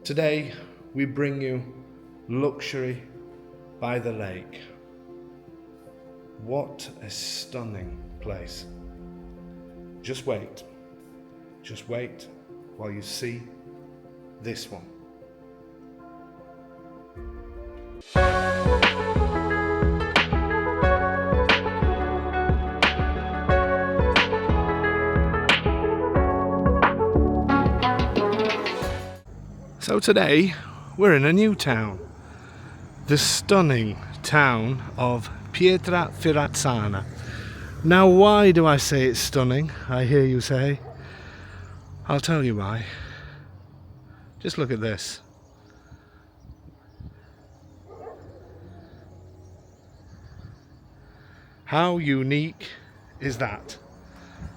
Today we bring you luxury by the lake. What a stunning place. Just wait while you see this one. So today we're in a new town, the stunning town of Petra Firatana. Now why do I say it's stunning, I hear you say? I'll tell you why. Just look at this. How unique is that?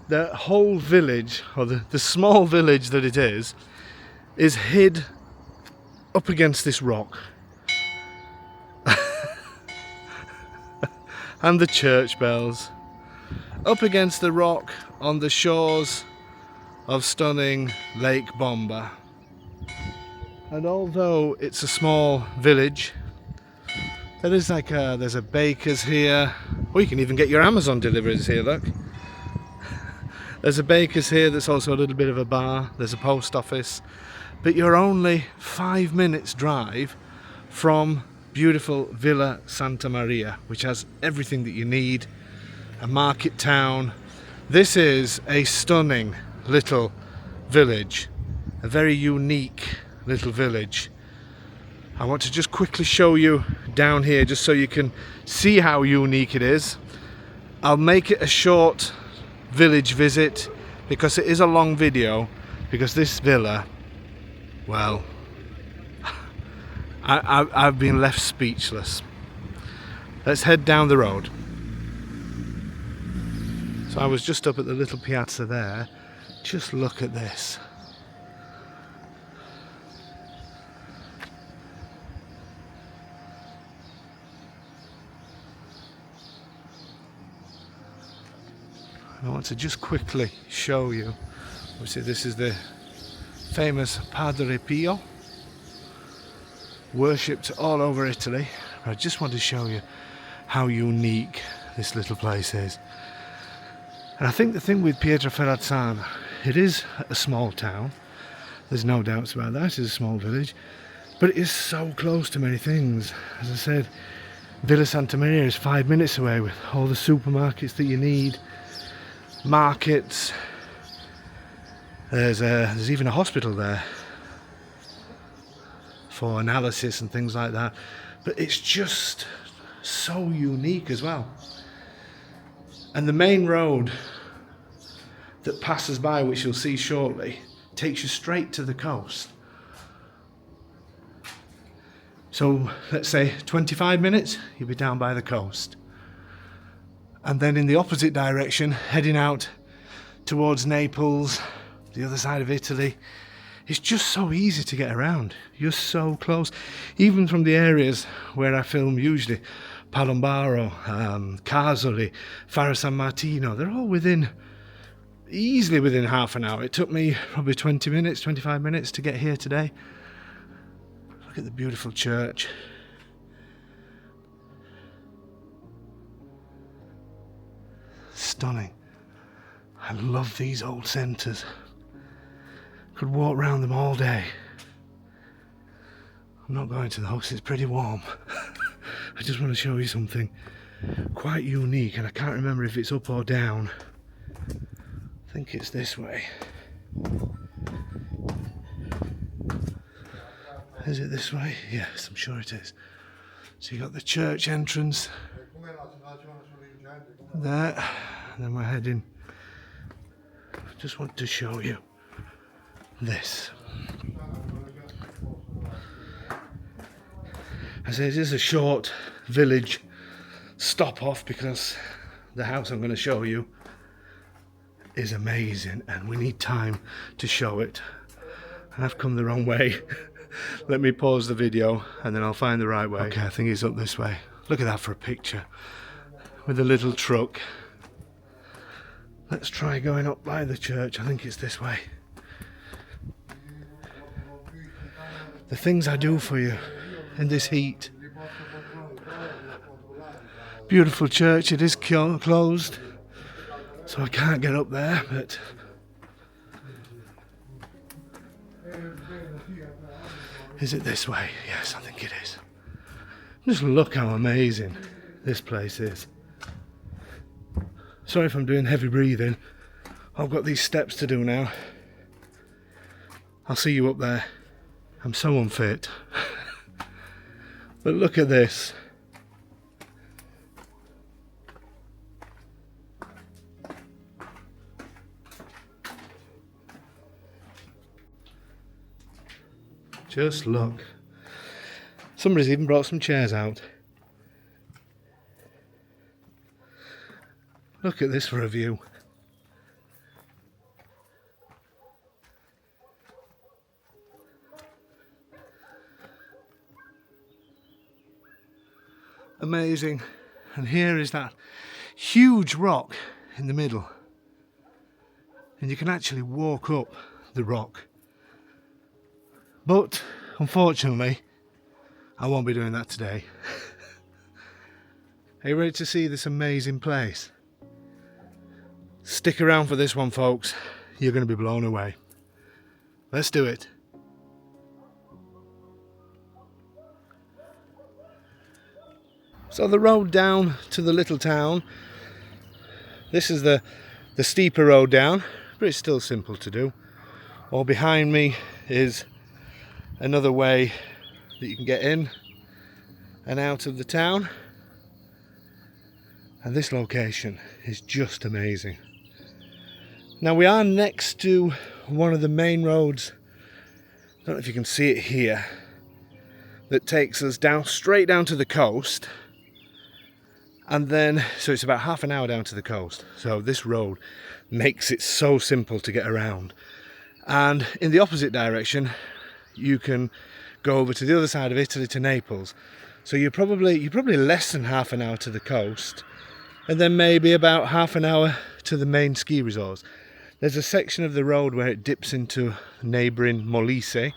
The whole village, or the small village that it is hid up against this rock. And the church bells. Up against the rock on the shores of stunning Lake Bomba. And although it's a small village, there's a baker's here. Oh, you can even get your Amazon deliveries here, look. There's a baker's here that's also a little bit of a bar. There's a post office. But you're only 5 minutes drive from beautiful Villa Santa Maria, which has everything that you need. A market town. This is a stunning little village. A very unique little village. I want to just quickly show you down here just so you can see how unique it is. I'll make it a short village visit because it is a long video, because this villa, well, I've been left speechless. Let's head down the road. So I was just up at the little piazza there. Just look at this. I want to just quickly show you. Obviously this is the famous Padre Pio, worshipped all over Italy. I just want to show you how unique this little place is. And I think the thing with Petra Firatana, it is a small town. There's no doubts about that. It's a small village, but it is so close to many things. As I said, Villa Santa Maria is 5 minutes away with all the supermarkets that you need, markets. There's even a hospital there for analysis and things like that. But it's just so unique as well. And the main road that passes by, which you'll see shortly, takes you straight to the coast. So let's say 25 minutes, you'll be down by the coast. And then in the opposite direction, heading out towards Naples, the other side of Italy, it's just so easy to get around. You're so close. Even from the areas where I film usually, Palombaro, Casoli, Faro San Martino, they're all easily within half an hour. It took me probably 20 minutes, 25 minutes to get here today. Look at the beautiful church. Stunning. I love these old centres. Could walk around them all day. I'm not going to though, because it's pretty warm. I just want to show you something quite unique, and I can't remember if it's up or down. I think it's this way. Is it this way? Yes, I'm sure it is. So you got the church entrance there, and then we're heading. Just want to show you this. I say it is a short village stop off because the house I'm going to show you is amazing and we need time to show it. And I've come the wrong way. Let me pause the video and then I'll find the right way. Okay, I think it's up this way. Look at that for a picture with a little truck. Let's try going up by the church. I think it's this way. the things I do for you in this heat. Beautiful church. It is closed, so I can't get up there, but is it this way? Yes, I think it is. Just look how amazing this place is. Sorry if I'm doing heavy breathing. I've got these steps to do now. I'll see you up there. I'm so unfit. But look at this. Just look. Somebody's even brought some chairs out. Look at this for a view. Amazing. And here is that huge rock in the middle. And you can actually walk up the rock. But unfortunately, I won't be doing that today. Are you ready to see this amazing place? Stick around for this one, folks. You're going to be blown away. Let's do it. So the road down to the little town, this is the steeper road down, but it's still simple to do. All behind me is another way that you can get in and out of the town. And this location is just amazing. Now we are next to one of the main roads, I don't know if you can see it here, that takes us down straight down to the coast. And then, so it's about half an hour down to the coast. So this road makes it so simple to get around. And in the opposite direction, you can go over to the other side of Italy to Naples. So you're probably less than half an hour to the coast, and then maybe about half an hour to the main ski resorts. There's a section of the road where it dips into neighbouring Molise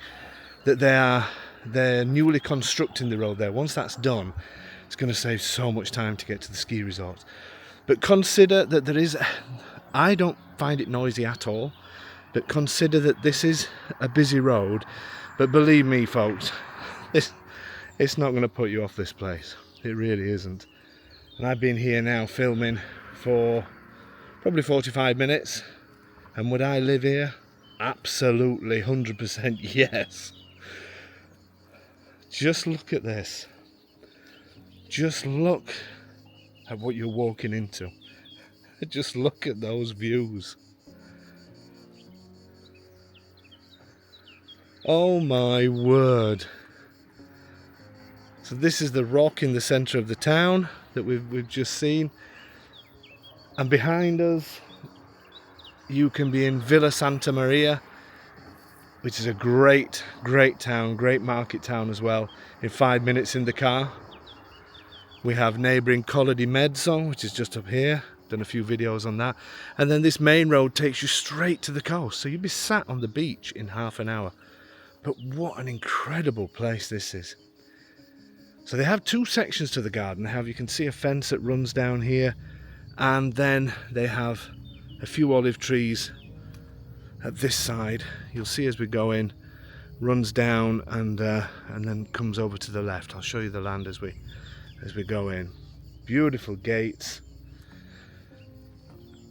that they're newly constructing the road there. Once that's done, it's going to save so much time to get to the ski resorts. But consider that there is, I don't find it noisy at all, but consider that this is a busy road. But believe me, folks, it's not going to put you off this place. It really isn't. And I've been here now filming for probably 45 minutes. And would I live here? Absolutely, 100% yes. Just look at this. Just look at what you're walking into. Just look at those views. Oh my word. So this is the rock in the centre of the town that we've just seen. And behind us, you can be in Villa Santa Maria, which is a great town, great market town as well, in 5 minutes in the car. We have neighbouring Colle di Mezzo, which is just up here. Done a few videos on that. And then this main road takes you straight to the coast. So you'd be sat on the beach in half an hour. But what an incredible place this is. So they have two sections to the garden. You can see a fence that runs down here. And then they have a few olive trees at this side. You'll see as we go in, runs down and then comes over to the left. I'll show you the land as we go in. Beautiful gates.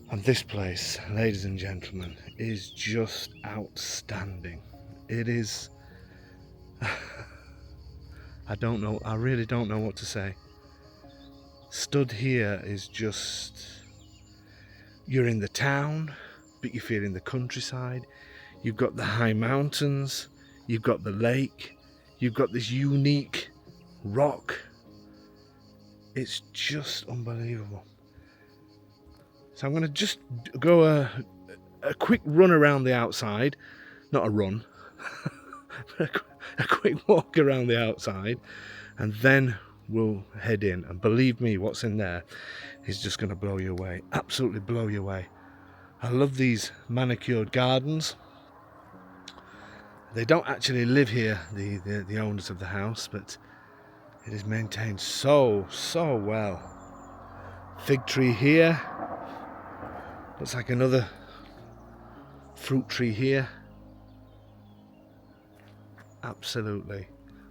And this place, ladies and gentlemen, is just outstanding. It is I really don't know what to say. Stood here is just, you're in the town, but you feel in the countryside. You've got the high mountains, you've got the lake, you've got this unique rock. It's just unbelievable. So I'm going to just go a quick run around the outside. Not a run, but a quick walk around the outside, and then we'll head in. And believe me, what's in there is just going to blow you away. Absolutely blow you away. I love these manicured gardens. They don't actually live here, the owners of the house, but it is maintained so well. Fig tree here. Looks like another fruit tree here. Absolutely.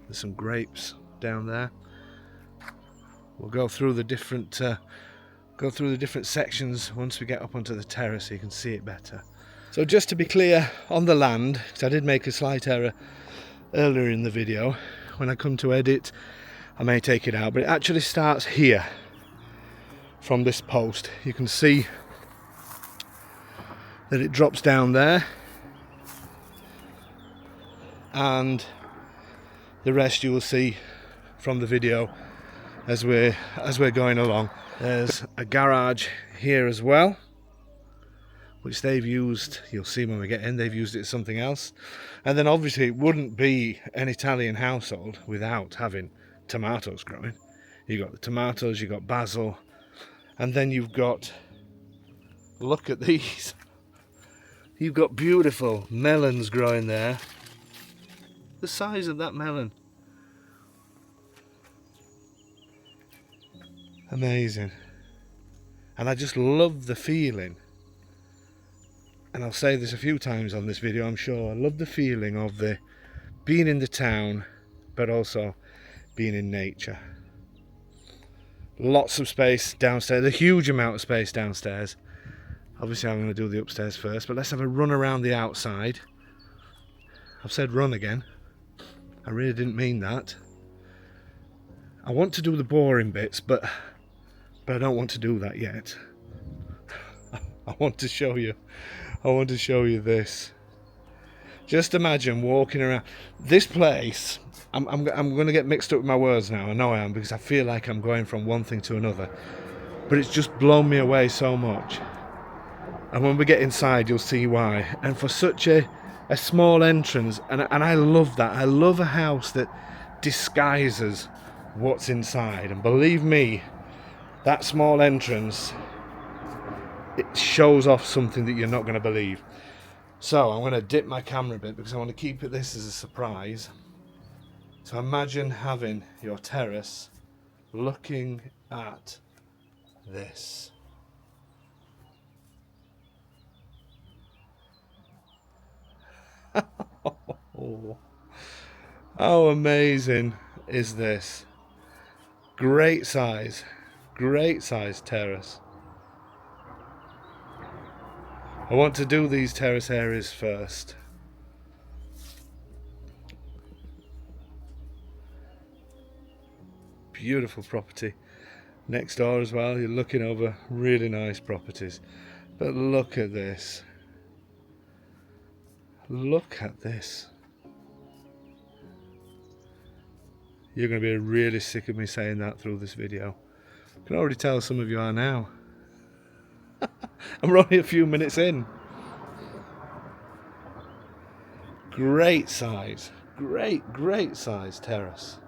There's some grapes down there. We'll go through the different sections once we get up onto the terrace so you can see it better. So just to be clear on the land, because I did make a slight error earlier in the video, when I come to edit I may take it out, but it actually starts here from this post. You can see that it drops down there, and the rest you will see from the video as we're going along. There's a garage here as well, which they've used, you'll see when we get in, they've used it as something else. And then obviously it wouldn't be an Italian household without having tomatoes growing. You've got the tomatoes, you've got basil, and then you've got, look at these, you've got beautiful melons growing there. The size of that melon. Amazing. And I just love the feeling, and I'll say this a few times on this video, I'm sure, I love the feeling of the being in the town but also being in nature. Lots of space downstairs, a huge amount of space downstairs. Obviously I'm going to do the upstairs first, but let's have a run around the outside. I've said run again. I really didn't mean that. I want to do the boring bits, but I don't want to do that yet. I want to show you this. Just imagine walking around this place. I'm going to get mixed up with my words now. I know I am, because I feel like I'm going from one thing to another. But it's just blown me away so much. And when we get inside, you'll see why. And for such a small entrance, and I love that. I love a house that disguises what's inside. And believe me, that small entrance, it shows off something that you're not going to believe. So I'm going to dip my camera a bit because I want to keep this as a surprise. So imagine having your terrace looking at this. How amazing is this? Great size terrace. I want to do these terrace areas first. Beautiful property next door as well. You're looking over really nice properties. But look at this. Look at this. You're going to be really sick of me saying that through this video. I can already tell some of you are now. And we're only a few minutes in. Great size. Great size terrace.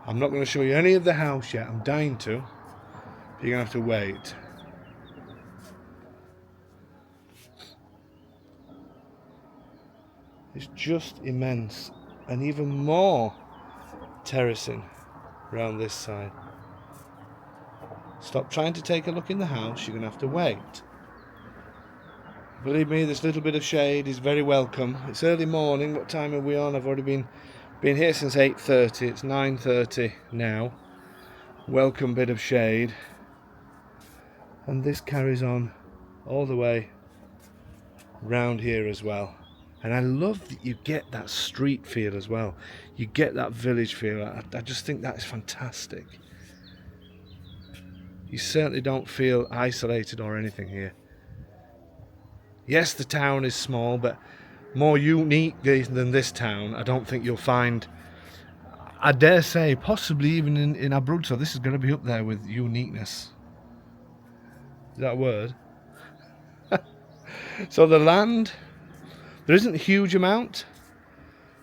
I'm not going to show you any of the house yet. I'm dying to. But you're going to have to wait. It's just immense. And even more terracing around this side. Stop trying to take a look in the house. You're going to have to wait. Believe me, this little bit of shade is very welcome. It's early morning. What time are we on? I've already been here since 8:30. It's 9:30 now. Welcome bit of shade. And this carries on all the way round here as well. And I love that you get that street feel as well. You get that village feel. I just think that is fantastic. You certainly don't feel isolated or anything here. Yes, the town is small, but more unique than this town, I don't think you'll find. I dare say, possibly even in Abruzzo, this is going to be up there with uniqueness. Is that a word? So the land, there isn't a huge amount,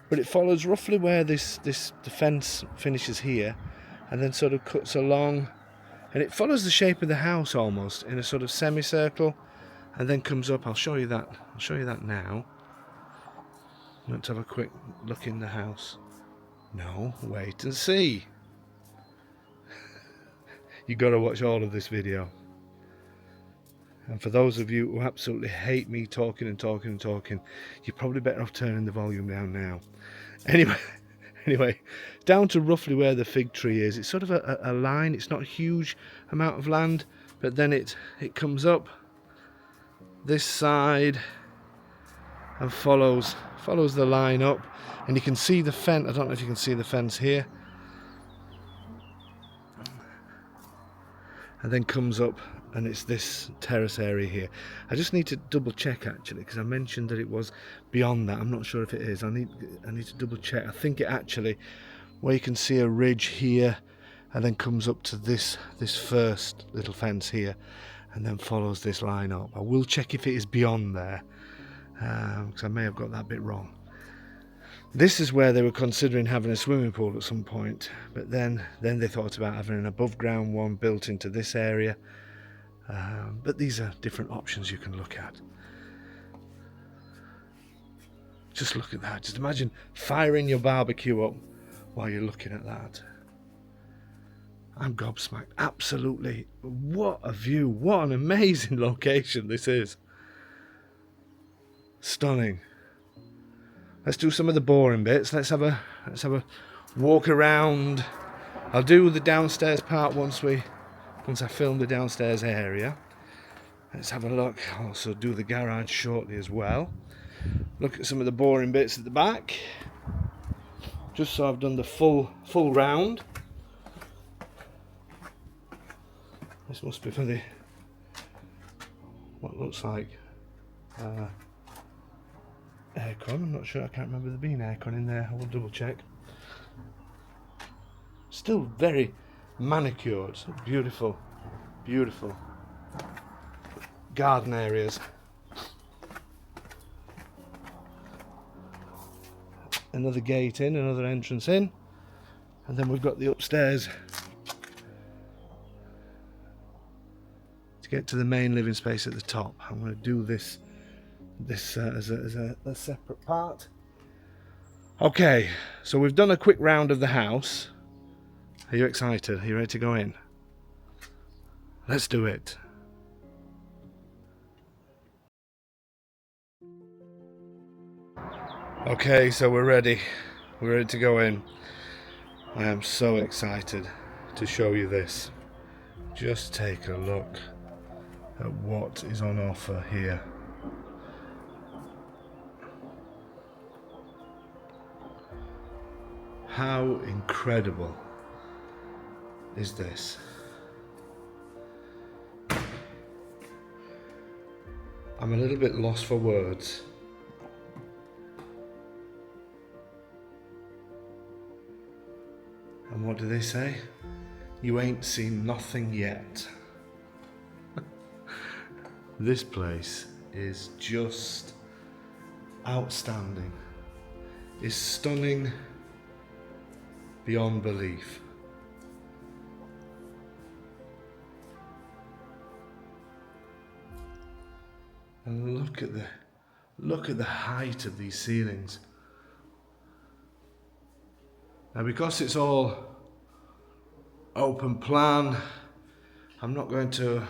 but it follows roughly where the fence finishes here, and then sort of cuts along. And it follows the shape of the house almost in a sort of semicircle, and then comes up. I'll show you that now. Let's have a quick look in the house. No, wait and see. You got to watch all of this video. And for those of you who absolutely hate me talking, you're probably better off turning the volume down now. Anyway, down to roughly where the fig tree is. It's sort of a line. It's not a huge amount of land, but then it comes up this side and follows the line up, and you can see the fence. I don't know if you can see the fence here, and then comes up, and it's this terrace area here. I just need to double check actually, because I mentioned that it was beyond that. I'm not sure if it is. I need to double check. I think it actually, where you can see a ridge here, and then comes up to this first little fence here, and then follows this line up. I will check if it is beyond there, because I may have got that bit wrong. This is where they were considering having a swimming pool at some point, but then they thought about having an above ground one built into this area. But these are different options you can look at. Just look at that. Just imagine firing your barbecue up while you're looking at that. I'm gobsmacked. Absolutely. What a view. What an amazing location this is. Stunning. Let's do some of the boring bits. Let's have a walk around. I'll do the downstairs part once I film the downstairs area. Let's have a look. I'll also do the garage shortly as well. Look at some of the boring bits at the back. Just so I've done the full round. This must be for the what looks like aircon. I'm not sure. I can't remember there being aircon in there. I will double check. Still very manicured. So beautiful garden areas. Another gate in, another entrance in, and then we've got the upstairs to get to the main living space at the top. I'm going to do this as a separate part. Okay, so we've done a quick round of the house. Are you excited? Are you ready to go in? Let's do it. Okay, so we're ready to go in. I am so excited to show you this. Just take a look at what is on offer here. How incredible is this? I'm a little bit lost for words. And what do they say? You ain't seen nothing yet. This place is just outstanding. It's stunning beyond belief. And look at the height of these ceilings. Now, because it's all open plan, I'm not going to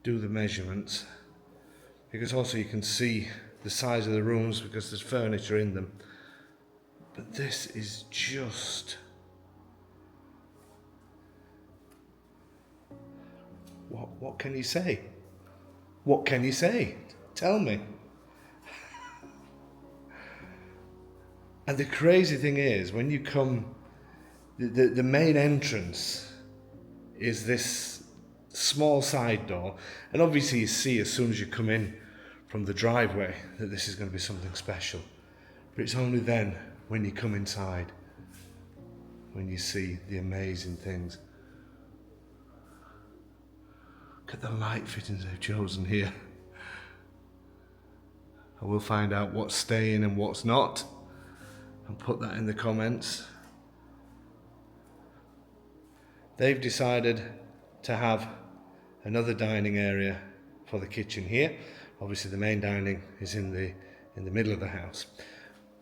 do the measurements, because also you can see the size of the rooms because there's furniture in them. But this is just what can you say? What can you say? Tell me. And the crazy thing is, when you come, the main entrance is this small side door, and obviously you see as soon as you come in from the driveway that this is going to be something special. But it's only then, when you come inside, when you see the amazing things. Look at the light fittings they've chosen here. I will find out what's staying and what's not, and put that in the comments. They've decided to have another dining area for the kitchen here. Obviously the main dining is in the middle of the house.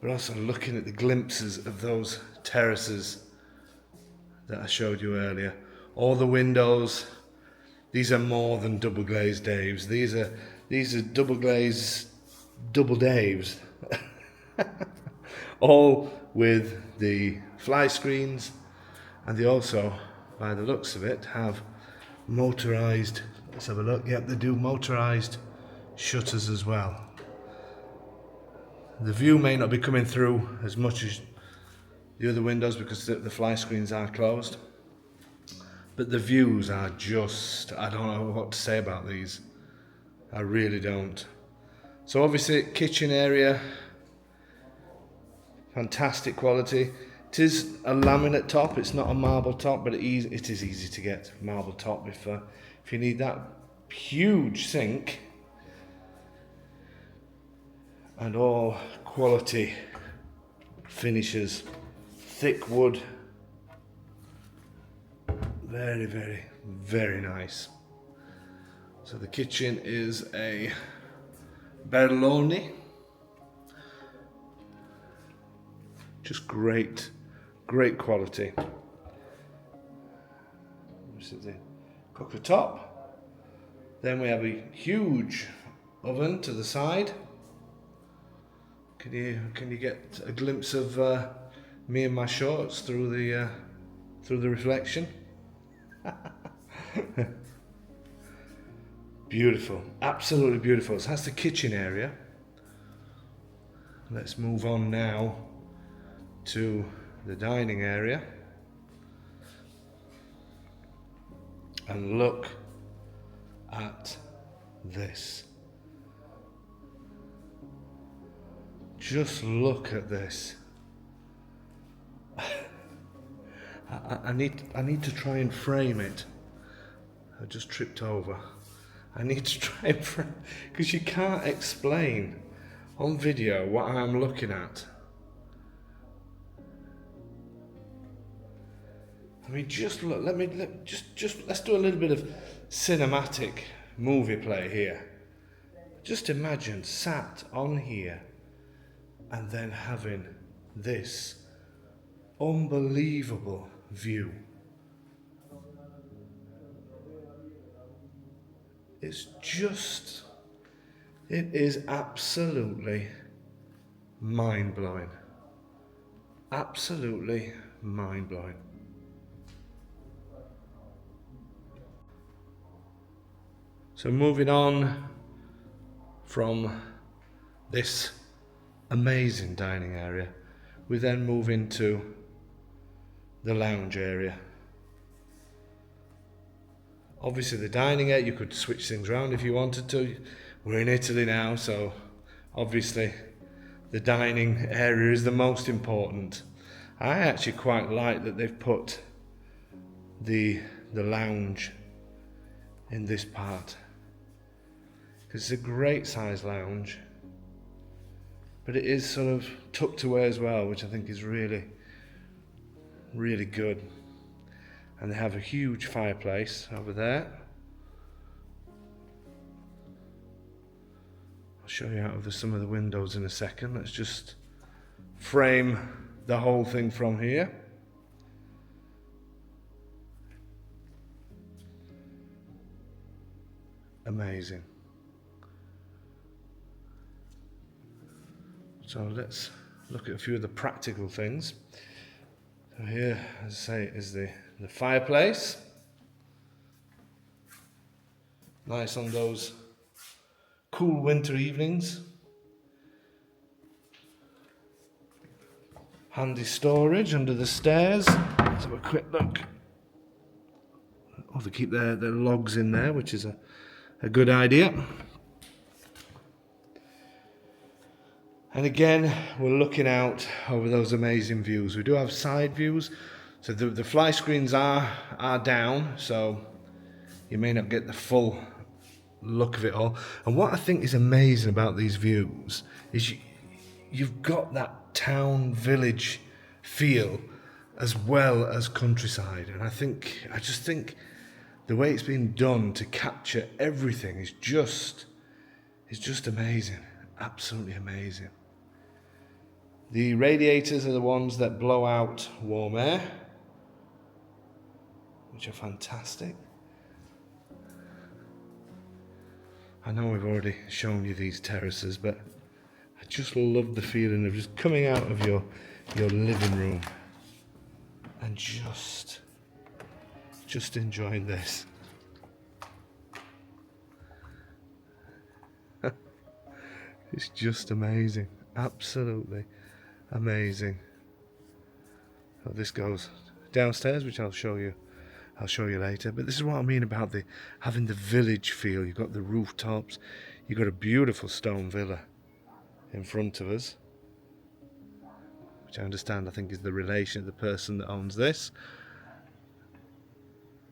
But also looking at the glimpses of those terraces that I showed you earlier. All the windows, these are more than double glazed Daves. These are double glazed double Daves. All with the fly screens, and they also, by the looks of it, have motorized, let's have a look, yep, they do motorized shutters as well. The view may not be coming through as much as the other windows because the fly screens are closed, but the views are just, I don't know what to say about these. I really don't. So obviously kitchen area, fantastic quality. It is a laminate top, it's not a marble top, but it is easy to get marble top if you need that huge sink. And all quality finishes, thick wood, very, very, very nice. So the kitchen is a Berloni, just great quality. This is the cooker top. Then we have a huge oven to the side. Can you get a glimpse of me and my shorts through the reflection? Beautiful, absolutely beautiful. So that's the kitchen area. Let's move on now to the dining area and look at this. Just look at this. I need to try and frame it. I just tripped over. I need to try and frame, because you can't explain on video what I'm looking at. I mean, just look. Let's do a little bit of cinematic movie play here. Just imagine sat on here and then having this unbelievable view. It is absolutely mind-blowing. Absolutely mind-blowing. So moving on from this amazing dining area, we then move into the lounge area. Obviously the dining area, you could switch things around if you wanted to. We're in Italy now, so obviously the dining area is the most important. I actually quite like that they've put the lounge in this part, because it's a great size lounge, but it is sort of tucked away as well, which I think is really, really good. And they have a huge fireplace over there. I'll show you out of some of the windows in a second. Let's just frame the whole thing from here. Amazing. So let's look at a few of the practical things. So here, as I say, is the fireplace. Nice on those cool winter evenings. Handy storage under the stairs. Let's have a quick look. Oh, they keep their logs in there, which is a good idea. And again, we're looking out over those amazing views. We do have side views, so the fly screens are down, so you may not get the full look of it all. And what I think is amazing about these views is you've got that town village feel as well as countryside. And I just think the way it's been done to capture everything is just amazing. Absolutely amazing. The radiators are the ones that blow out warm air, which are fantastic. I know we've already shown you these terraces, but I just love the feeling of just coming out of your living room and just enjoying this. It's just amazing, absolutely amazing. So this goes downstairs, which I'll show you later. But this is what I mean about having the village feel. You've got the rooftops, you've got a beautiful stone villa in front of us, which I understand, I think, is the relation of the person that owns this.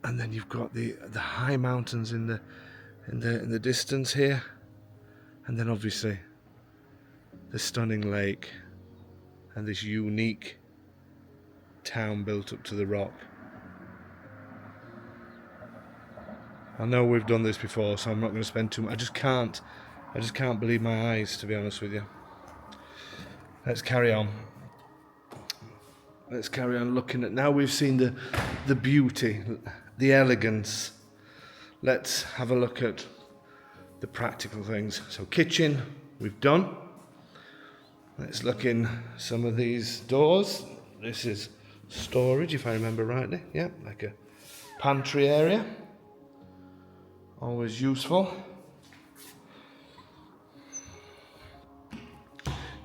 And then you've got the high mountains in the distance here, and then obviously the stunning lake and this unique town built up to the rock. I know we've done this before, so I'm not going to spend too much. I just can't believe my eyes, to be honest with you. Let's carry on. Let's carry on looking at, now we've seen the beauty, the elegance. Let's have a look at the practical things. So kitchen, we've done. Let's look in some of these doors. This is storage, if I remember rightly. Yeah, like a pantry area. Always useful.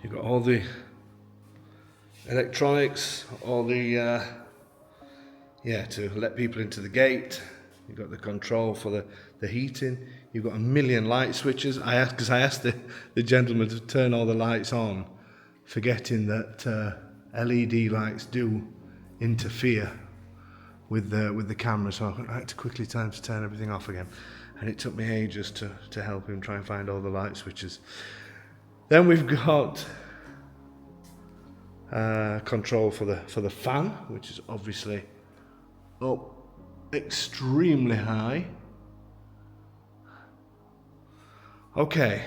You've got all the electronics, all the to let people into the gate. You've got the control for the heating. You've got a million light switches. I asked the gentleman to turn all the lights on, forgetting that LED lights do interfere with the camera, so I had to quickly turn everything off again, and it took me ages to help him try and find all the light switches. Then we've got control for the fan, which is obviously up extremely high. Okay,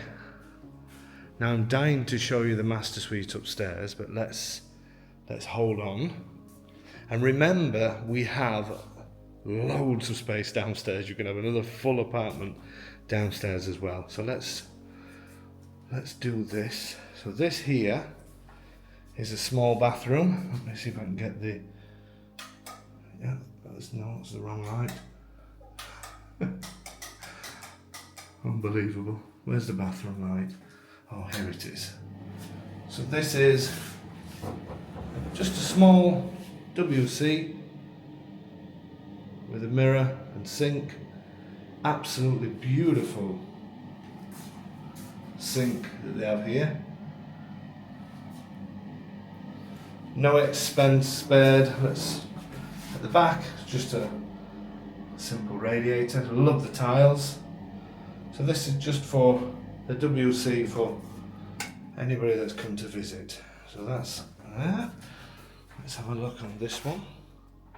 now I'm dying to show you the master suite upstairs, but let's hold on. And remember, we have loads of space downstairs. You can have another full apartment downstairs as well. So let's do this. So this here is a small bathroom. Let me see if I can get the, yeah, that's the wrong light. Unbelievable. Where's the bathroom light? Oh, here it is. So this is just a small WC with a mirror and sink. Absolutely beautiful sink that they have here. No expense spared. At the back, just a simple radiator. Love the tiles. So this is just for the WC for anybody that's come to visit. So that's there. Let's have a look on this one.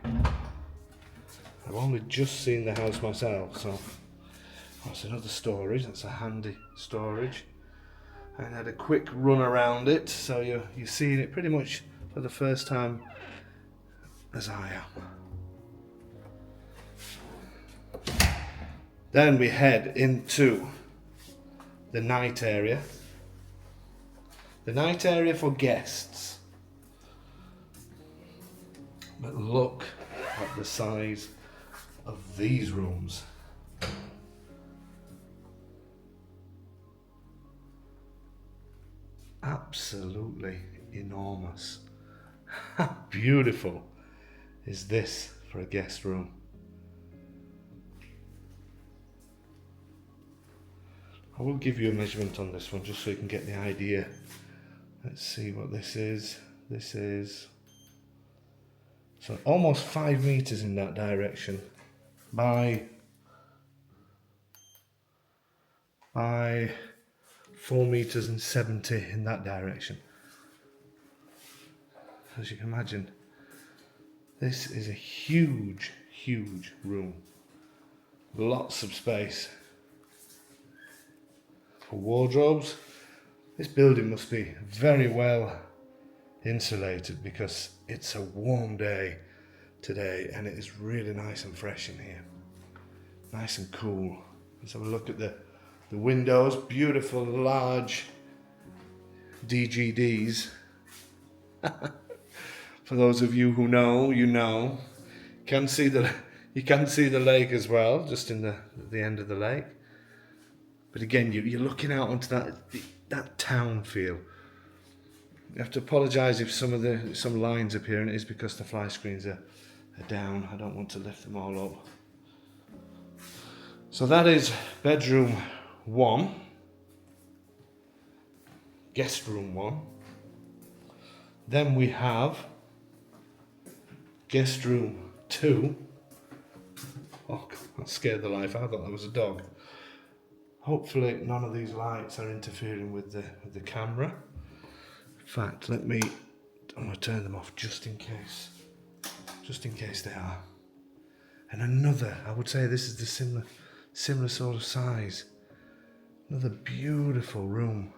I've only just seen the house myself, so that's another storage. That's a handy storage. I had a quick run around it, so you're seeing it pretty much for the first time as I am. Then we head into the night area. The night area for guests. But look at the size of these rooms. Absolutely enormous. How beautiful is this for a guest room? I will give you a measurement on this one just so you can get the idea. Let's see what this is. This is so almost 5 meters in that direction by 4 meters and 70 in that direction. As you can imagine, this is a huge room. Lots of space for wardrobes. This building must be very well insulated because it's a warm day today and it is really nice and fresh in here. Nice and cool. Let's have a look at the windows. Beautiful large DGDs. For those of you who know, you know. You can see the lake as well, just in the end of the lake. But again, you're looking out onto that town feel. You have to apologise if some lines appear, and it is because the fly screens are down. I don't want to lift them all up. So that is bedroom 1, guest room 1. Then we have guest room 2. Oh, that scared the life out. I thought that was a dog. Hopefully none of these lights are interfering with the camera. In fact, I'm going to turn them off just in case they are. And another, I would say this is the similar sort of size. Another beautiful room.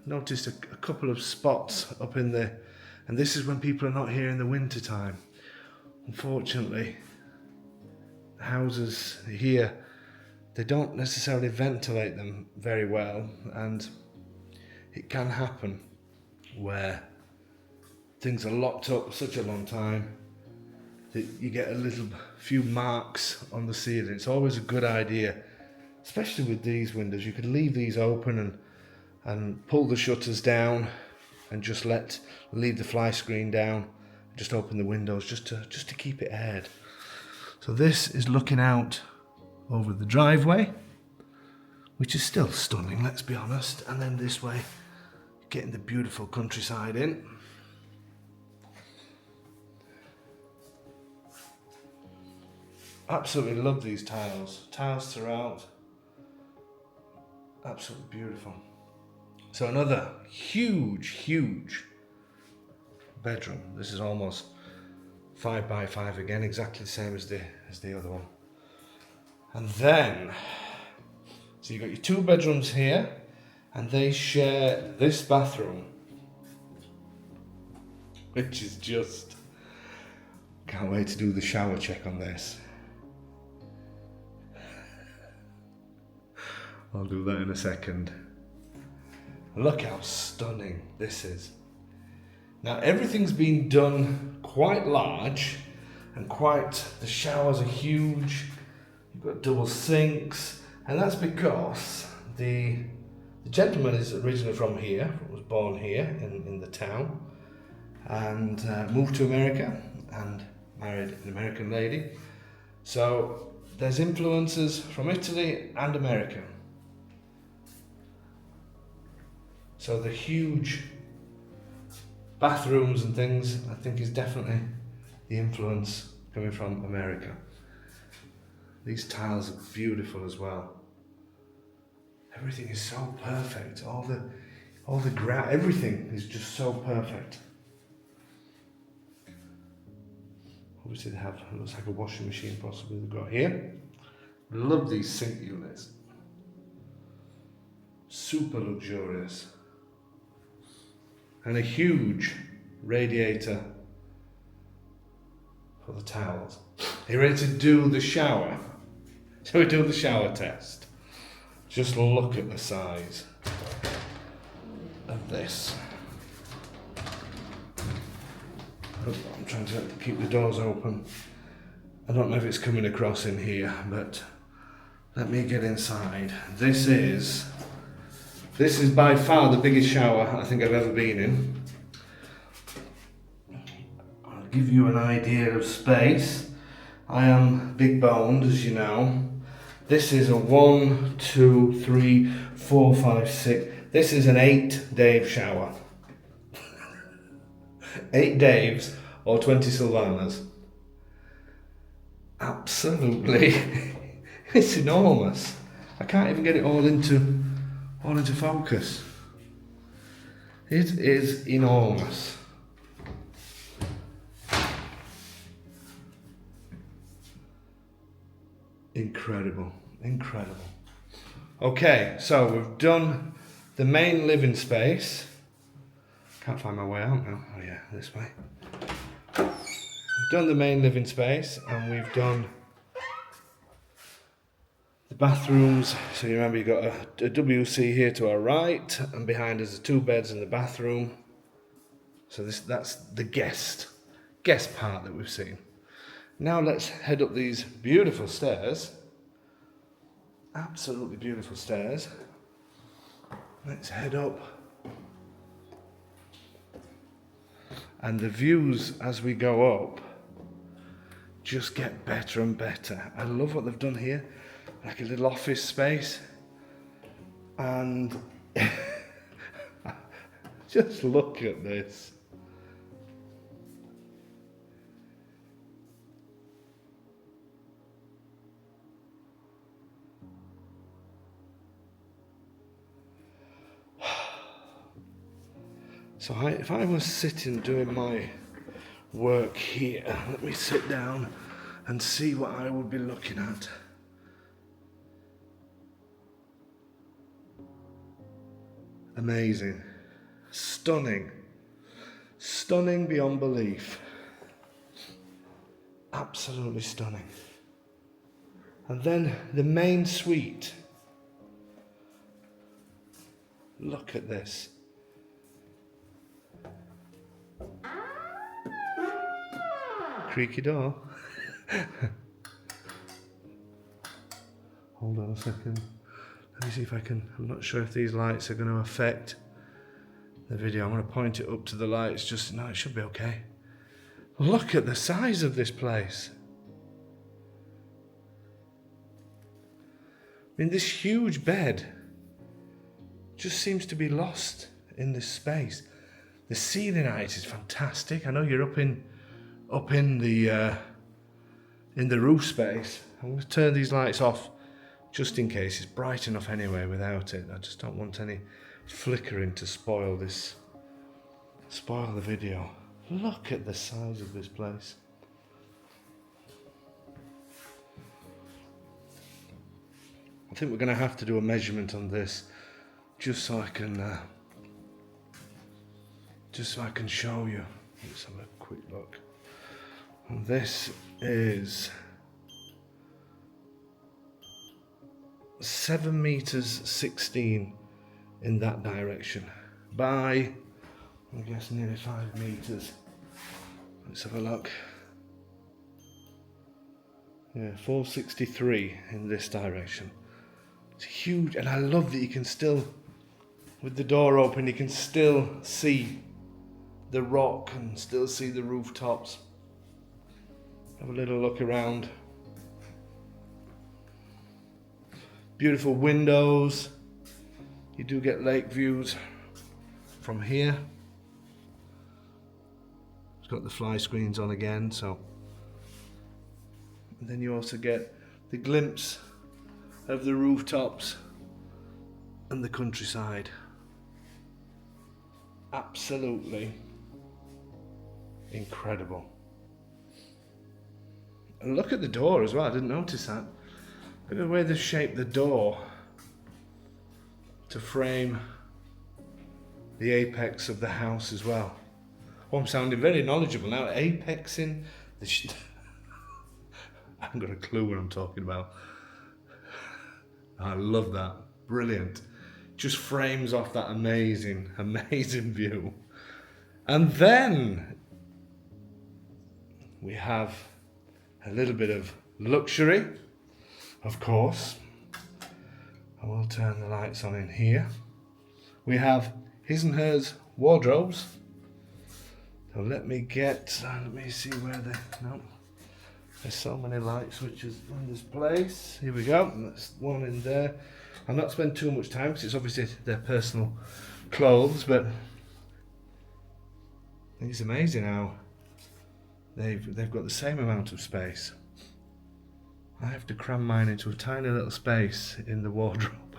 Noticed a couple of spots up in there, and this is when people are not here in the winter time. Unfortunately, the houses here, they don't necessarily ventilate them very well, and it can happen where things are locked up such a long time that you get a few marks on the ceiling. It's always a good idea, especially with these windows. You could leave these open and pull the shutters down and just leave the fly screen down. Just open the windows just to keep it aired. So this is looking out over the driveway, which is still stunning, let's be honest. And then this way, getting the beautiful countryside in. Absolutely love these tiles. Tiles throughout. Absolutely beautiful. So another huge bedroom. This is almost 5 by 5 again, exactly the same as the other one. And then, so you've got your 2 bedrooms here, and they share this bathroom, which is just, can't wait to do the shower check on this. I'll do that in a second. Look how stunning this is. Now everything's been done quite large and the showers are huge. You've got double sinks, and that's because the gentleman is originally from here, was born here in the town, and moved to America and married an American lady. So there's influences from Italy and America. So the huge bathrooms and things, I think, is definitely the influence coming from America. These tiles are beautiful as well. Everything is so perfect. All the ground, everything is just so perfect. Obviously they have, it looks like a washing machine possibly they've got here. Love these sink units. Super luxurious. And a huge radiator for the towels. Are you ready to do the shower? Shall we do the shower test? Just look at the size of this. I'm trying to keep the doors open. I don't know if it's coming across in here, but let me get inside. This is by far the biggest shower I think I've ever been in. I'll give you an idea of space. I am big boned, as you know. This is a 1, 2, 3, 4, 5, 6. This is an 8 Dave shower. 8 Daves or 20 Sylvanas. Absolutely. It's enormous. I can't even get it all into focus. It is enormous. Incredible, incredible. Okay, so we've done the main living space. Can't find my way out now. Oh yeah, this way. We've done the main living space and we've done the bathrooms. So you remember you've got a WC here to our right and behind us are 2 beds in the bathroom. So that's the guest part that we've seen. Now let's head up these beautiful stairs. Absolutely beautiful stairs. Let's head up. And the views as we go up just get better and better. I love what they've done here. Like a little office space. And just look at this. So if I was sitting doing my work here, let me sit down and see what I would be looking at. Amazing. Stunning. Stunning beyond belief. Absolutely stunning. And then the main suite. Look at this. Creaky door. Hold on a second. Let me see if I can. I'm not sure if these lights are going to affect the video. I'm going to point it up to the lights. Just no, it should be okay. Look at the size of this place. I mean, this huge bed just seems to be lost in this space. The ceiling height is fantastic. I know you're up in the roof space. I'm going to turn these lights off just in case. It's bright enough anyway without it. I just don't want any flickering to spoil the video. Look at the size of this place. I think we're going to have to do a measurement on this just so I can show you. Let's have a quick look. And this is 7 meters 16 in that direction by, I guess, nearly 5 meters. Let's have a look. Yeah, 463 in this direction. It's huge, and I love that you can still, with the door open, you can still see the rock and still see the rooftops. Have a little look around. Beautiful windows. You do get lake views from here. It's got the fly screens on again, so. And then you also get the glimpse of the rooftops and the countryside. Absolutely incredible. And look at the door as well, I didn't notice that. Look at the way they've shaped the door to frame the apex of the house as well. Oh, I'm sounding very knowledgeable now. Apexing the I haven't got a clue what I'm talking about. I love that. Brilliant. Just frames off that amazing, amazing view. And then we have a little bit of luxury, of course. I will turn the lights on in here. We have his and hers wardrobes. So let me see where no. There's so many light switches in this place. Here we go. That's one in there. I'll not spend too much time because it's obviously their personal clothes, but I think it's amazing how they've got the same amount of space. I have to cram mine into a tiny little space in the wardrobe.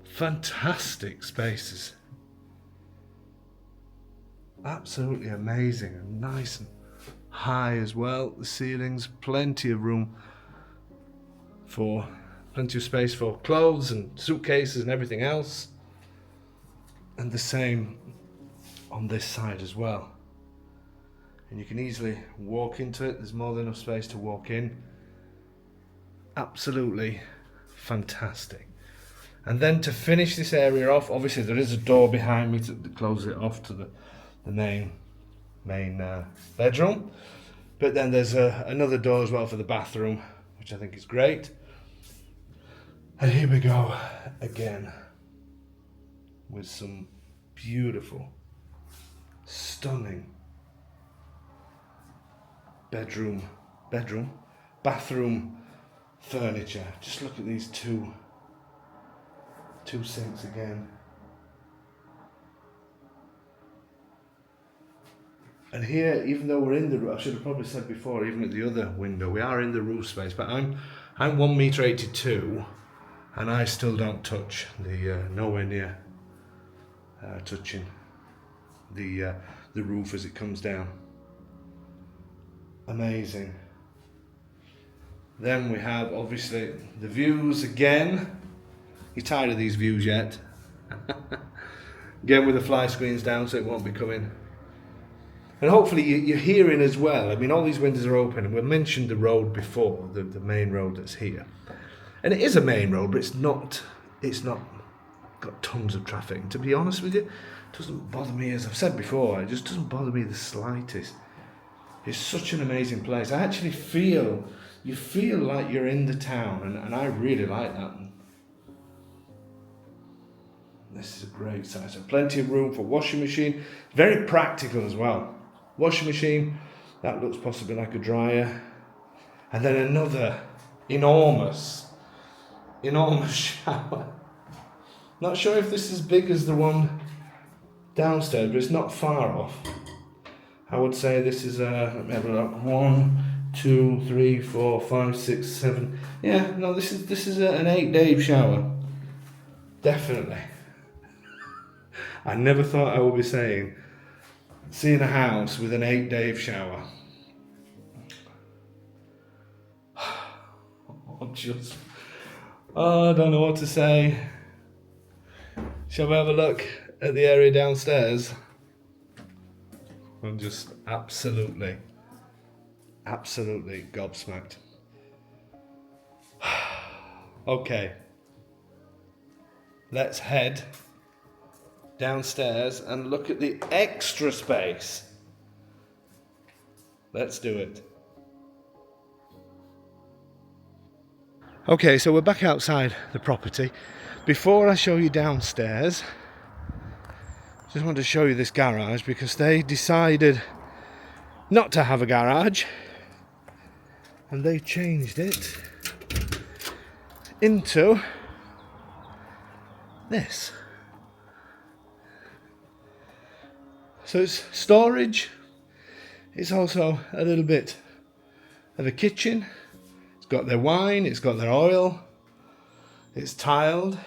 Fantastic spaces. Absolutely amazing and nice and high as well. The ceilings, plenty of room for plenty of space for clothes and suitcases and everything else. And the same on this side as well. And you can easily walk into it. There's more than enough space to walk in. Absolutely fantastic. And then to finish this area off, obviously there is a door behind me to close it off to the main bedroom. But then there's another door as well for the bathroom, which I think is great. And here we go again with some beautiful, stunning bathroom furniture. Just look at these two sinks again. And here, even though we're in the roof, I should have probably said before, even at the other window, we are in the roof space, but I'm 1.82 m, and I still don't touch the nowhere near touching the roof as it comes down. Amazing. Then we have obviously the views again. You tired of these views yet? Again with the fly screens down so it won't be coming. And hopefully you're hearing as well. I mean, all these windows are open, and we mentioned the road before, the main road that's here. And it is a main road, but it's not got tons of traffic. And to be honest with you, it doesn't bother me, as I've said before, it just doesn't bother me the slightest. It's such an amazing place. I actually you feel like you're in the town, and I really like that. This is a great size. So plenty of room for washing machine. Very practical as well. Washing machine, that looks possibly like a dryer. And then another enormous shower. Not sure if this is as big as the one downstairs, but it's not far off. I would say this is let me have a look. 1, 2, 3, 4, 5, 6, 7. Yeah, no, this is an 8-Dave shower. Definitely. I never thought I would be seeing a house with an 8-Dave shower. I don't know what to say. Shall we have a look at the area downstairs? I'm just absolutely gobsmacked. Okay, let's head downstairs and look at the extra space. Let's do it. Okay, so we're back outside the property. Before I show you downstairs, just want to show you this garage, because they decided not to have a garage and they changed it into this. So it's storage, it's also a little bit of a kitchen, it's got their wine, it's got their oil, it's tiled.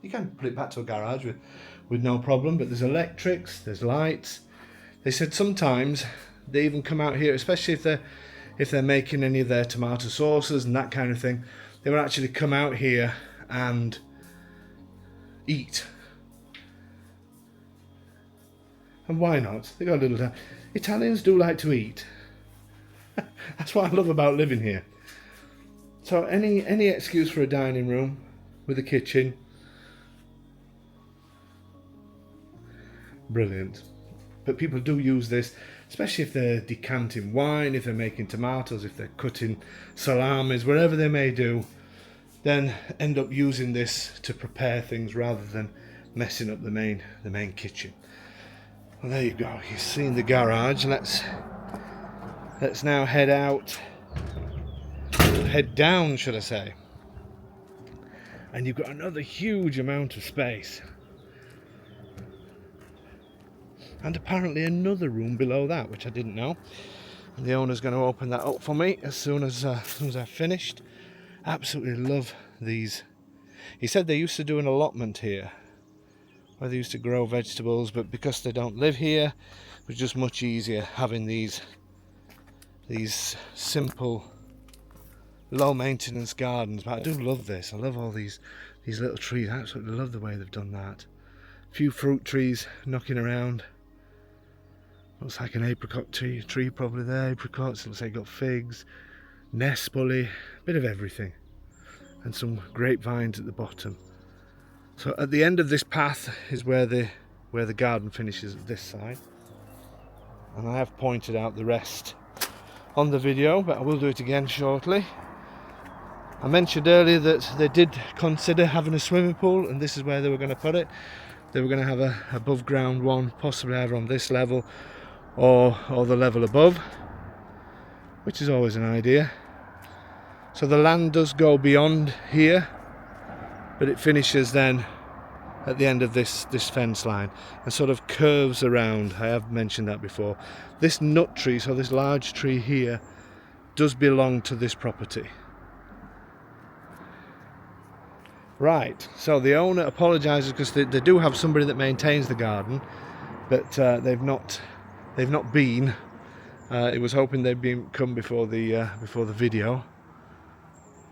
You can put it back to a garage with no problem, but there's electrics, there's lights. They said sometimes they even come out here, especially if they're making any of their tomato sauces and that kind of thing, they would actually come out here and eat. And why not? They got a little time. Italians do like to eat. That's what I love about living here. So any excuse for a dining room with a kitchen, brilliant. But people do use this, especially if they're decanting wine, if they're making tomatoes, if they're cutting salamis, whatever they may do, then end up using this to prepare things rather than messing up the main kitchen. Well, there you go. You've seen the garage. Let's now head down, should I say. And you've got another huge amount of space. And apparently another room below that, which I didn't know. And the owner's going to open that up for me as soon as I've finished. Absolutely love these. He said they used to do an allotment here, where they used to grow vegetables, but because they don't live here, it was just much easier having these simple low maintenance gardens, but I do love this. I love all these little trees. I absolutely love the way they've done that. A few fruit trees knocking around. Looks like an apricot tree probably there. Apricots, looks like you've got figs, nespoli, a bit of everything. And some grapevines at the bottom. So at the end of this path is where the garden finishes at this side. And I have pointed out the rest on the video, but I will do it again shortly. I mentioned earlier that they did consider having a swimming pool, and this is where they were going to put it. They were going to have a above ground one, possibly either on this level or the level above, which is always an idea. So the land does go beyond here, but it finishes then at the end of this fence line and sort of curves around. I have mentioned that before. This nut tree, so this large tree here, does belong to this property. Right, so the owner apologises because they do have somebody that maintains the garden, but they've not been. It was hoping they'd come before the video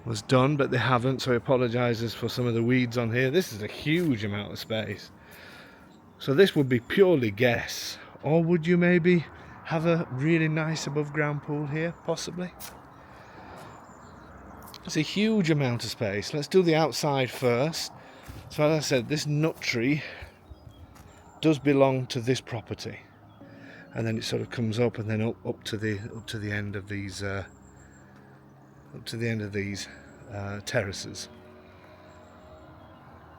was done, but they haven't, so he apologises for some of the weeds on here. This is a huge amount of space. So this would be purely guess, or would you maybe have a really nice above ground pool here, possibly? It's a huge amount of space. Let's do the outside first. So as I said, this nut tree does belong to this property, and then it sort of comes up and then up to the end of these terraces.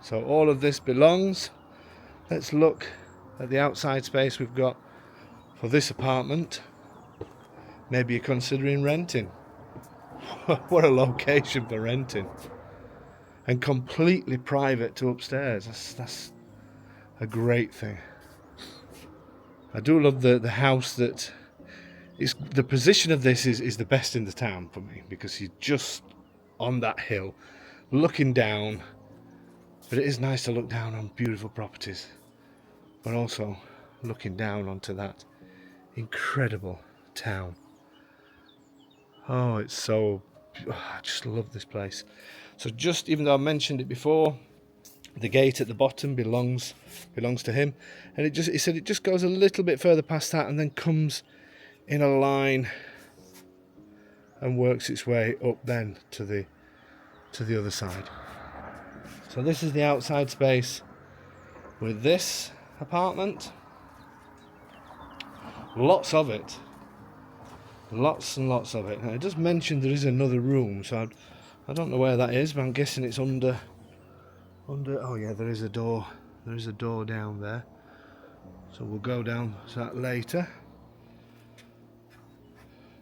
So all of this belongs. Let's look at the outside space we've got for this apartment. Maybe you're considering renting. What a location for renting, and completely private to upstairs. That's a great thing. I do love the house that is. The position of this is the best in the town for me, because you're just on that hill looking down, but it is nice to look down on beautiful properties, but also looking down onto that incredible town. Oh, it's so, I just love this place. So just, even though I mentioned it before, the gate at the bottom belongs to him, and he said it just goes a little bit further past that and then comes in a line and works its way up then to the other side. So this is the outside space with this apartment. Lots of it. Lots and lots of it. Now it does mention there is another room, so I don't know where that is, but I'm guessing it's under. Oh yeah, there is a door. There is a door down there. So we'll go down to that later.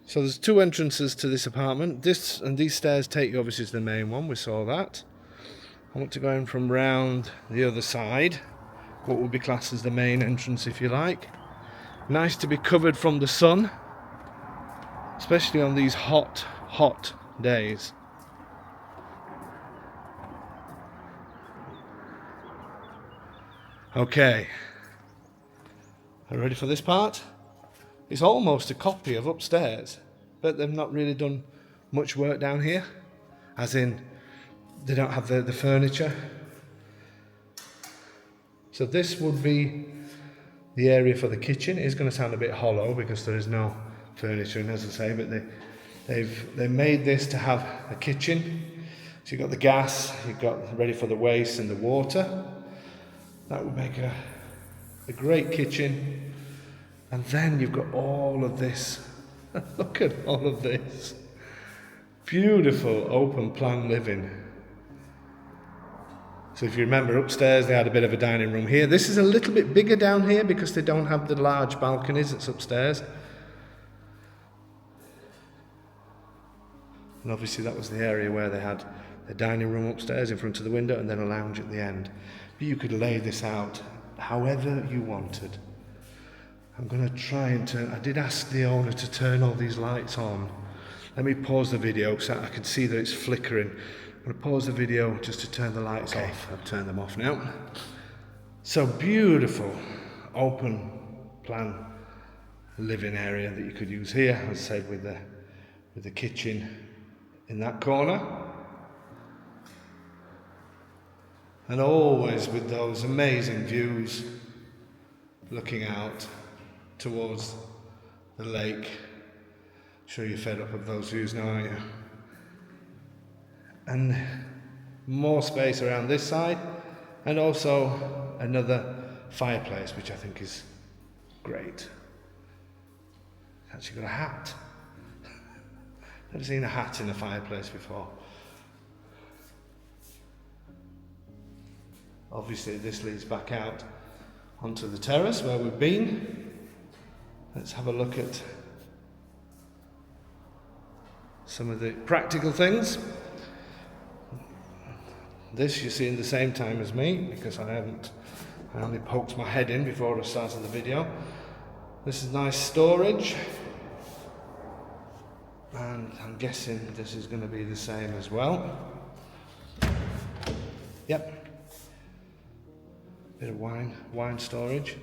So there's two entrances to this apartment. This and these stairs take you obviously to the main one. We saw that. I want to go in from round the other side, what would be classed as the main entrance, if you like. Nice to be covered from the sun, especially on these hot days. Okay, are you ready for this part? It's almost a copy of upstairs, but they've not really done much work down here, as in they don't have the furniture. So this would be the area for the kitchen. It is going to sound a bit hollow because there is no furniture, and as I say, but they made this to have a kitchen. So you've got the gas, you've got ready for the waste and the water. That would make a great kitchen. And then you've got all of this. Look at all of this. Beautiful open plan living. So if you remember, upstairs they had a bit of a dining room here. This is a little bit bigger down here because they don't have the large balconies that's upstairs. And obviously that was the area where they had the dining room upstairs in front of the window and then a lounge at the end. But you could lay this out however you wanted. I'm going to try and turn. I did ask the owner to turn all these lights on. Let me pause the video so I can see that it's flickering. I'm going to pause the video just to turn the lights off. I've turned them off now. So beautiful open plan living area that you could use here, as I said, with the kitchen in that corner. And always with those amazing views looking out towards the lake. Sure you're fed up of those views now, aren't you? And more space around this side, and also another fireplace, which I think is great. Actually got a hat. Never seen a hat in a fireplace before. Obviously this leads back out onto the terrace where we've been. Let's have a look at some of the practical things. This you're seeing the same time as me, because I only poked my head in before I started the video. This is nice storage, and I'm guessing this is going to be the same as well. Yep. Bit of wine storage.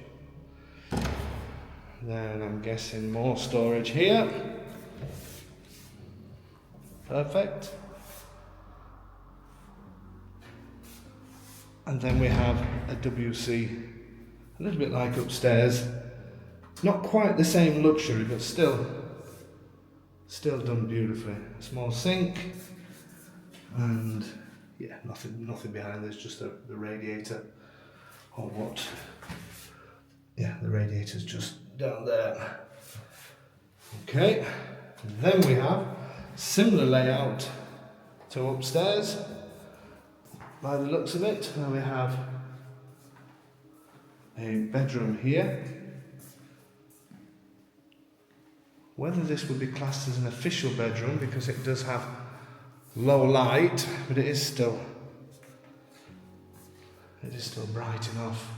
Then I'm guessing more storage here. Perfect. And then we have a WC, a little bit like upstairs. Not quite the same luxury, but still done beautifully. A small sink, and yeah, nothing behind this, just the radiator, or what? Yeah, the radiator's just down there. Okay, and then we have similar layout to upstairs. By the looks of it, now we have a bedroom here. Whether this would be classed as an official bedroom, because it does have low light, but it is still bright enough.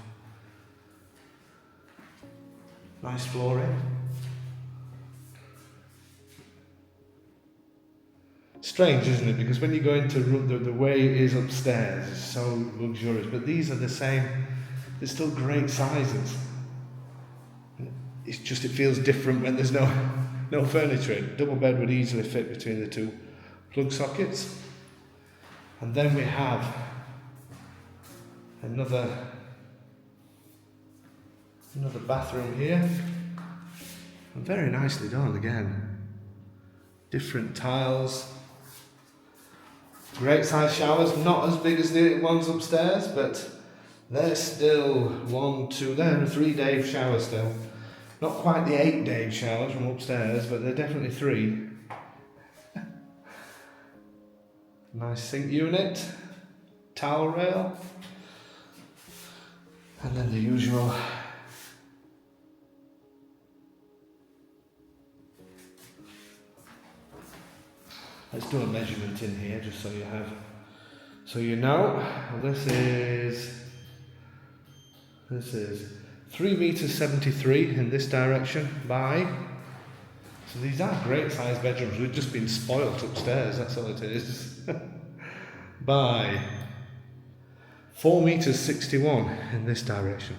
Nice flooring. Strange, isn't it? Because when you go into the way it is upstairs, it's so luxurious. But these are the same. They're still great sizes. It's just it feels different when there's no furniture in. Double bed would easily fit between the two plug sockets. And then we have another bathroom here. And very nicely done again. Different tiles. Great size showers, not as big as the ones upstairs, but they're still they're a 3-day shower still. Not quite the 8-day showers from upstairs, but they're definitely 3. Nice sink unit, towel rail, and then the usual let's do a measurement in here just so you know. This is 3 meters 73 in this direction by, so these are great sized bedrooms. We've just been spoilt upstairs, that's all it is. By 4 meters 61 in this direction.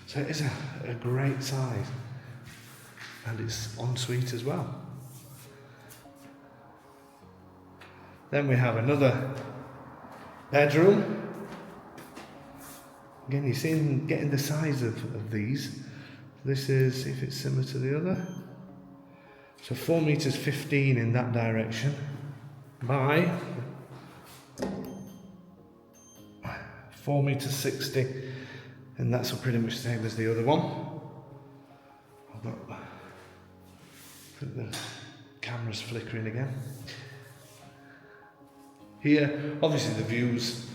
So it is a great size, and it's ensuite as well. Then we have another bedroom. Again, you're seeing getting the size of these. This is, if it's similar to the other. So 4 meters 15 in that direction by 4 meters 60, and that's pretty much the same as the other one. The camera's flickering again. Here, obviously the views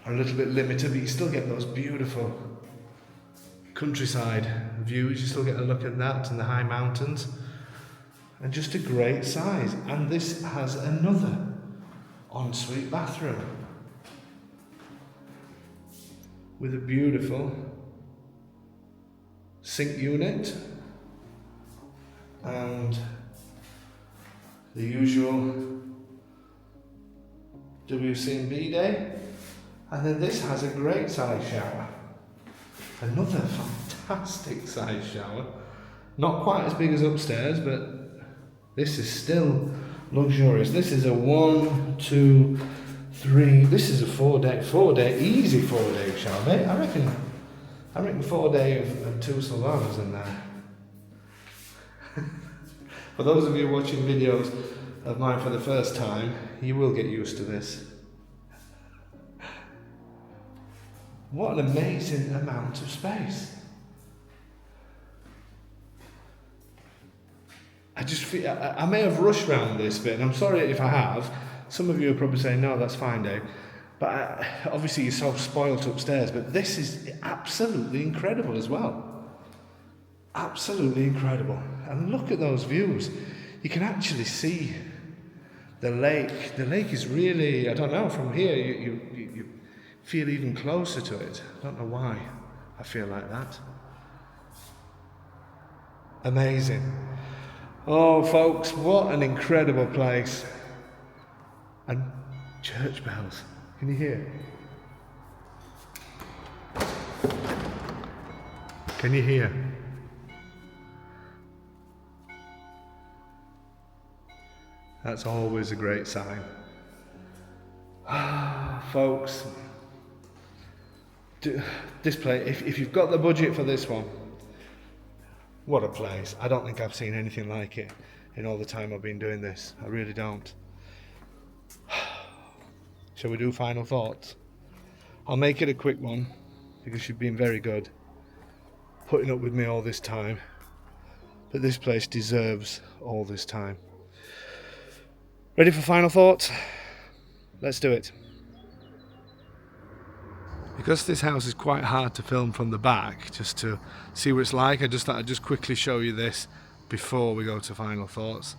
are a little bit limited, but you still get those beautiful countryside views. You still get a look at that and the high mountains, and just a great size. And this has another ensuite bathroom with a beautiful sink unit and the usual WC&B day. And then this has a great size shower. Another fantastic size shower. Not quite as big as upstairs, but this is still luxurious. This is a 1, 2, 3. This is a 4-day, easy 4-day chalet. I reckon 4-day of 2 solanas in there. For those of you watching videos of mine for the first time, you will get used to this. What an amazing amount of space. I just feel, I may have rushed round this bit, and I'm sorry if I have. Some of you are probably saying, no, that's fine, Dave. But obviously you're so spoilt upstairs, but this is absolutely incredible as well. Absolutely incredible. And look at those views. You can actually see the lake. The lake is really, I don't know, from here you feel even closer to it. I don't know why I feel like that. Amazing. Oh, folks, what an incredible place. And church bells. Can you hear? Can you hear? That's always a great sign. Folks, this place, if you've got the budget for this one, what a place. I don't think I've seen anything like it in all the time I've been doing this. I really don't. Shall we do final thoughts? I'll make it a quick one because you've been very good putting up with me all this time. But this place deserves all this time. Ready for final thoughts? Let's do it. Because this house is quite hard to film from the back, just to see what it's like, I just thought I'd just quickly show you this before we go to final thoughts.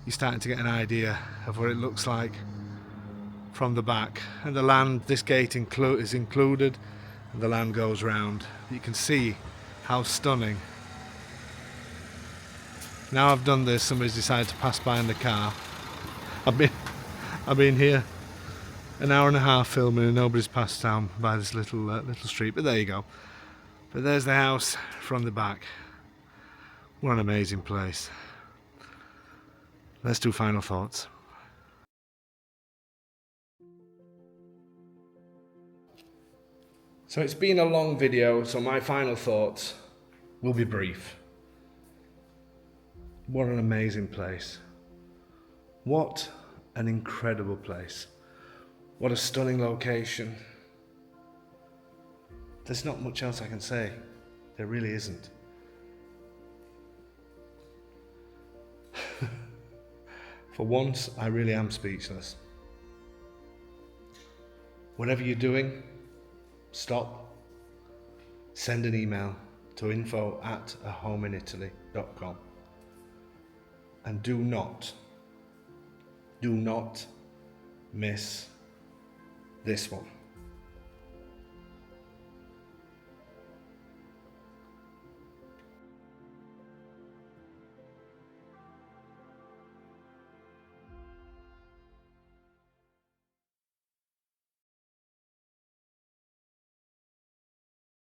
You're starting to get an idea of what it looks like from the back. And the land, this gate is included, and the land goes round. You can see how stunning. Now I've done this, somebody's decided to pass by in the car. I've been here an hour and a half filming and nobody's passed down by this little street, but there you go. But there's the house from the back. What an amazing place. Let's do final thoughts. So it's been a long video, so my final thoughts will be brief. What an amazing place. What an incredible place. What a stunning location. There's not much else I can say. There really isn't. For once, I really am speechless. Whatever you're doing, stop. Send an email to info@ahomeinitaly.com. And do not miss this one.